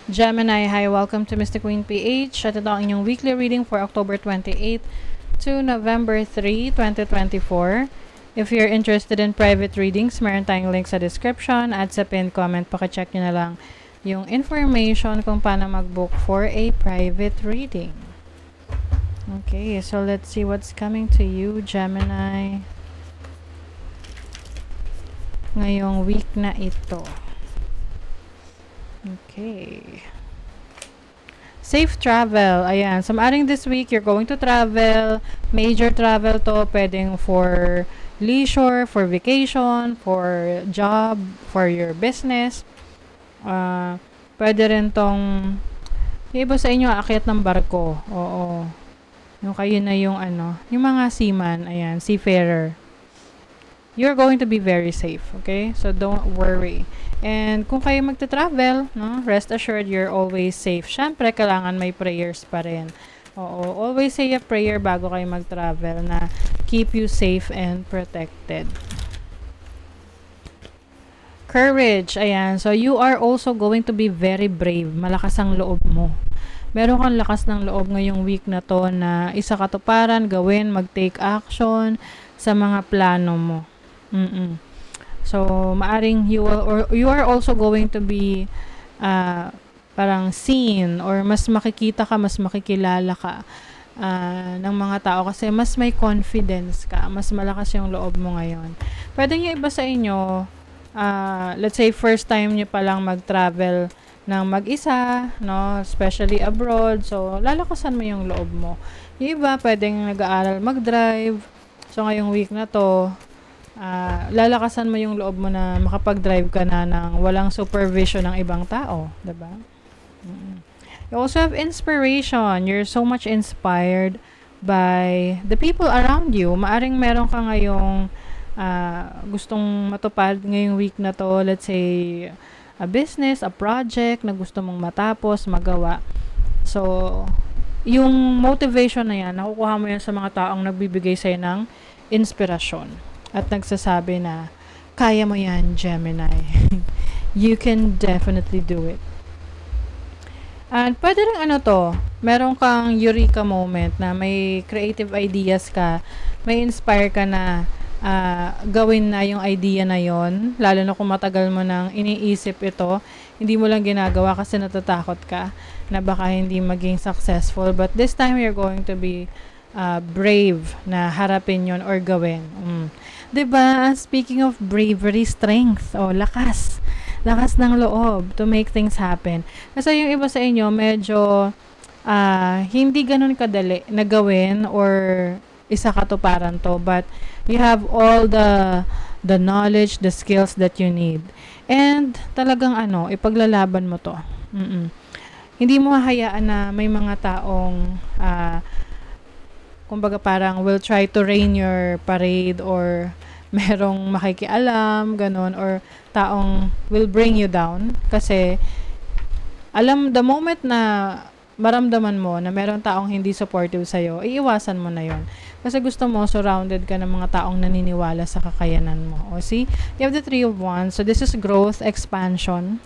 Gemini, hi, welcome to Mystic Queen PH. At ito ang inyong weekly reading for October 28 to November 3, 2024. If you're interested in private readings, meron tayong link sa description at sa pinned comment. Pakicheck nyo na lang yung information kung paano mag-book for a private reading. Okay, so let's see what's coming to you, Gemini, ngayong week na ito. Okay. Safe travel. Ayan. So, maaring this week, you're going to travel. Major travel to. Pwedeng for leisure, for vacation, for job, for your business. Pwede rin tong yung iba sa inyo, aakyat ng barko. Oo. Yung kayo na yung yung mga seaman. Ayan. Seafarer. You're going to be very safe. Okay? So, don't worry. And kung kayo magta-travel, no, rest assured you're always safe. Syempre, kailangan may prayers pa rin. Oo, always say a prayer bago kayo mag-travel na keep you safe and protected. Courage, ayan. So, you are also going to be very brave. Malakas ang loob mo. Meron kang lakas ng loob ngayong week na to na isa katuparan, gawin, mag-take action sa mga plano mo. So, maaring you are also going to be parang seen or mas makikita ka, mas makikilala ka ng mga tao kasi mas may confidence ka, mas malakas yung loob mo ngayon. Pwede yung iba sa inyo, let's say first time nyo palang mag-travel ng mag-isa, no, especially abroad, so lalakasan mo yung loob mo. Yung iba, pwedeng nag-aaral mag-drive, so ngayong week na to, lalakasan mo yung loob mo na makapag-drive ka na ng walang supervision ng ibang tao, diba? You also have inspiration. You're so much inspired by the people around you. Maaring meron ka ngayong gustong matupad ngayong week na to, let's say a business, a project na gusto mong matapos, magawa. So, yung motivation na yan, nakukuha mo yan sa mga taong nagbibigay sa'yo ng inspirasyon. At nagsasabi na, kaya mo yan, Gemini. You can definitely do it. And pwede rin meron kang eureka moment na may creative ideas ka, may inspire ka na gawin na yung idea na yon, lalo na kung matagal mo nang iniisip ito, hindi mo lang ginagawa kasi natatakot ka na baka hindi maging successful. But this time, you're going to be brave na harapin yon or gawin. Diba? Speaking of bravery, strength, lakas. Lakas ng loob to make things happen. Kasi yung iba sa inyo, medyo hindi ganun kadali na gawin or isa katuparan to. But you have all the knowledge, the skills that you need. And talagang ipaglalaban mo to. Hindi mo hahayaan na may mga taong kumbaga parang will try to rain your parade or merong makikialam, ganun, or taong will bring you down. Kasi, the moment na maramdaman mo na merong taong hindi supportive sa'yo, iiwasan mo na yon. Kasi gusto mo, surrounded ka ng mga taong naniniwala sa kakayanan mo. O see, you have the Three of Wands. So, this is growth, expansion,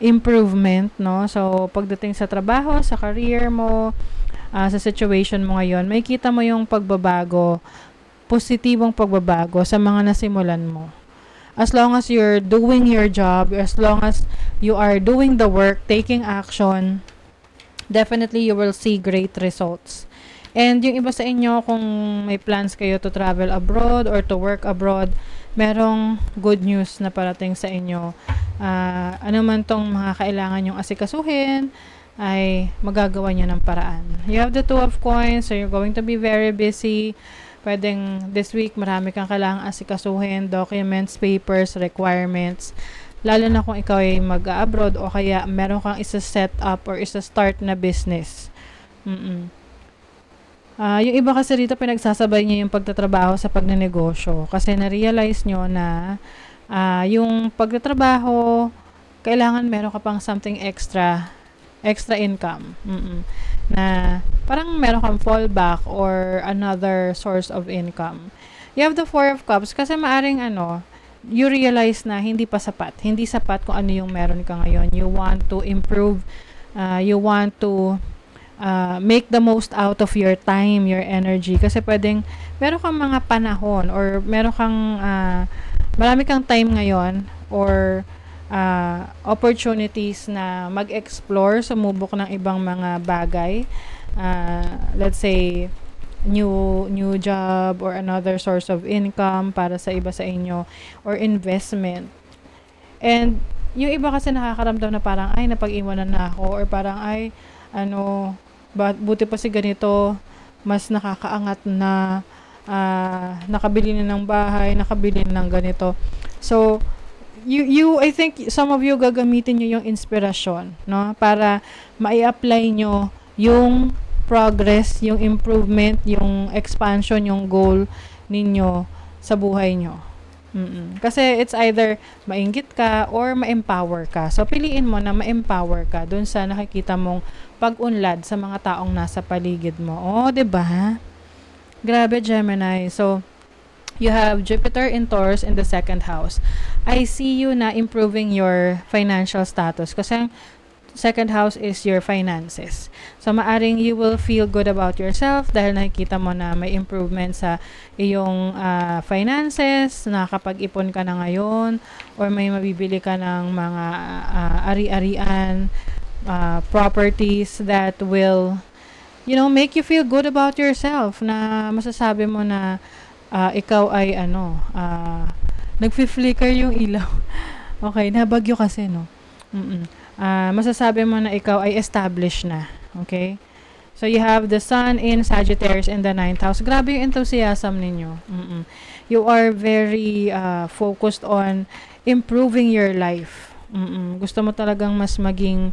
improvement, no? So, pagdating sa trabaho, sa career mo, sa situation mo ngayon, may kita mo yung pagbabago, positibong pagbabago sa mga nasimulan mo. As long as you're doing your job, as long as you are doing the work, taking action, definitely you will see great results. And yung iba sa inyo, kung may plans kayo to travel abroad or to work abroad, merong good news na parating sa inyo. Ano man tong mga kailangan yung asikasuhin, ay magagawa niyo ng paraan. You have the Two of Coins, so you're going to be very busy. Pwedeng this week, marami kang kailangang asikasuhin, documents, papers, requirements. Lalo na kung ikaw ay mag-abroad o kaya meron kang isa-set up or isa-start na business. Yung iba kasi dito, pinagsasabay niyo yung pagtatrabaho sa pagnenegosyo. Kasi na-realize nyo na yung pagtatrabaho, kailangan meron ka pang something extra income. Na parang meron kang fallback or another source of income. You have the Four of Cups kasi maaring you realize na hindi pa sapat. Hindi sapat kung ano yung meron ka ngayon. You want to improve, you want to make the most out of your time, your energy. Kasi pwedeng, meron kang mga panahon or meron kang, marami kang time ngayon or opportunities na mag-explore, sumubok ng ibang mga bagay. Let's say, new job or another source of income para sa iba sa inyo or investment. And yung iba kasi nakakaramdam na parang ay napag-iwanan na ako or parang ay buti pa si ganito mas nakakaangat na nakabili na ng bahay, nakabili na ng ganito. So I think some of you gagamitin nyo yung inspirasyon, no, para mai-apply nyo yung progress, yung improvement, yung expansion, yung goal ninyo sa buhay nyo. Kasi it's either mainggit ka or ma-empower ka. So, piliin mo na ma-empower ka dun sa nakikita mong pag-unlad sa mga taong nasa paligid mo. Oh, diba? Grabe, Gemini. So, you have Jupiter in Taurus in the second house. I see you na improving your financial status. Kasi second house is your finances. So, maaring you will feel good about yourself dahil nakikita mo na may improvement sa iyong finances, nakakapag-ipon ka na ngayon, or may mabibili ka ng mga ari-arian, properties that will, make you feel good about yourself, na masasabi mo na ikaw ay, nagfi-flicker yung ilaw. Okay, nabagyo kasi, no? Masasabi mo na ikaw ay established na. Okay? So, you have the Sun in Sagittarius in the 9th house. Grabe yung enthusiasm ninyo. You are very focused on improving your life. Gusto mo talagang mas maging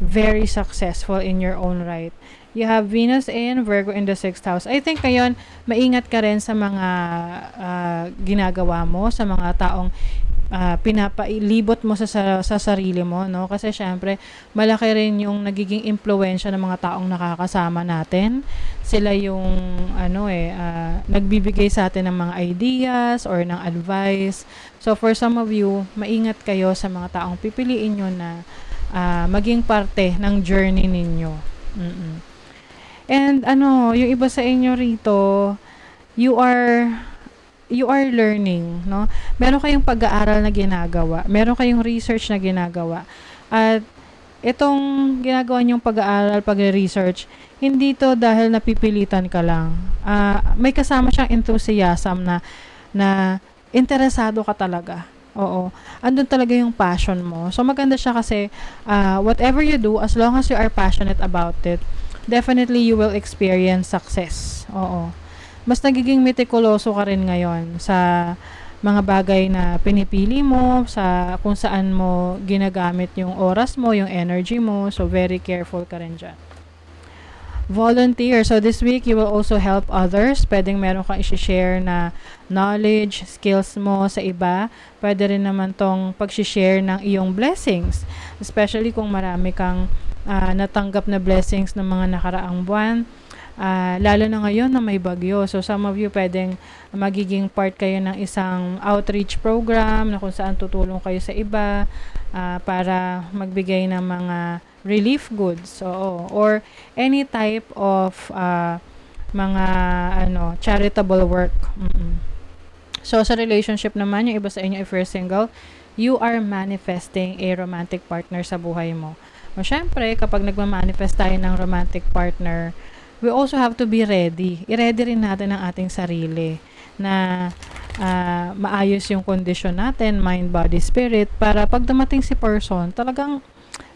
very successful in your own right. You have Venus in Virgo in the 6th house. I think ngayon, maingat ka rin sa mga ginagawa mo, sa mga taong pinapailibot mo sa sarili mo, no? Kasi syempre, malaki rin yung nagiging impluwensya ng mga taong nakakasama natin. Sila yung nagbibigay sa atin ng mga ideas or ng advice. So for some of you, maingat kayo sa mga taong pipiliin nyo na maging parte ng journey ninyo. And yung iba sa inyo rito, you are learning, no? Meron kayong pag-aaral na ginagawa. Meron kayong research na ginagawa. At itong ginagawa niyong pag-aaral, pag-research, hindi to dahil napipilitan ka lang. May kasama siyang enthusiasm na interesado ka talaga. Oo. Andun talaga yung passion mo. So, maganda siya kasi whatever you do, as long as you are passionate about it, definitely you will experience success. Oo. Mas nagiging meticuloso ka rin ngayon sa mga bagay na pinipili mo, sa kung saan mo ginagamit yung oras mo, yung energy mo. So, very careful ka rin dyan. Volunteer. So, this week, you will also help others. Pwedeng meron kang i-share na knowledge, skills mo sa iba. Pwede rin naman tong pag-share ng iyong blessings. Especially kung marami kang natanggap na blessings ng mga nakaraang buwan. Lalo na ngayon na may bagyo. So, some of you pwedeng magiging part kayo ng isang outreach program na kung saan tutulong kayo sa iba para magbigay ng mga relief goods. So, or any type of mga charitable work. So, sa relationship naman, yung iba sa inyo, if you're single, you are manifesting a romantic partner sa buhay mo. O, syempre, kapag nagmamanifest tayo ng romantic partner, we also have to be ready. I-ready rin natin ang ating sarili na maayos yung kondisyon natin, mind, body, spirit, para pag dumating si person, talagang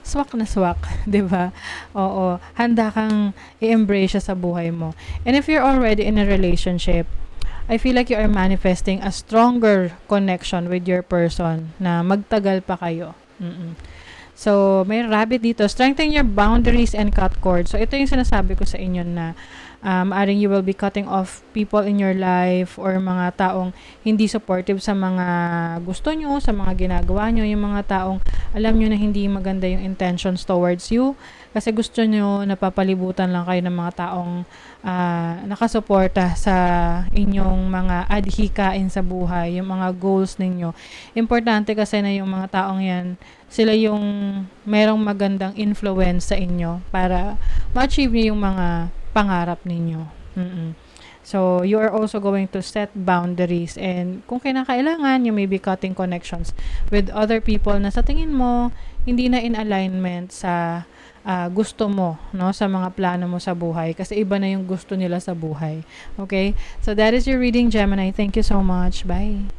swak na swak, di ba? Oo, handa kang i-embrace siya sa buhay mo. And if you're already in a relationship, I feel like you are manifesting a stronger connection with your person na magtagal pa kayo. So, may rabbit dito. Strengthen your boundaries and cut cords. So, ito yung sinasabi ko sa inyo na Maaring you will be cutting off people in your life or mga taong hindi supportive sa mga gusto nyo, sa mga ginagawa nyo, yung mga taong alam nyo na hindi maganda yung intentions towards you kasi gusto nyo napapalibutan lang kayo ng mga taong nakasuporta sa inyong mga adhikain sa buhay, yung mga goals ninyo. Importante kasi na yung mga taong yan, sila yung merong magandang influence sa inyo para ma-achieve nyo yung mga pangarap ninyo. So, you are also going to set boundaries and kung kinakailangan, you may be cutting connections with other people na sa tingin mo, hindi na in alignment sa gusto mo, no, sa mga plano mo sa buhay kasi iba na yung gusto nila sa buhay. Okay? So, that is your reading, Gemini. Thank you so much. Bye.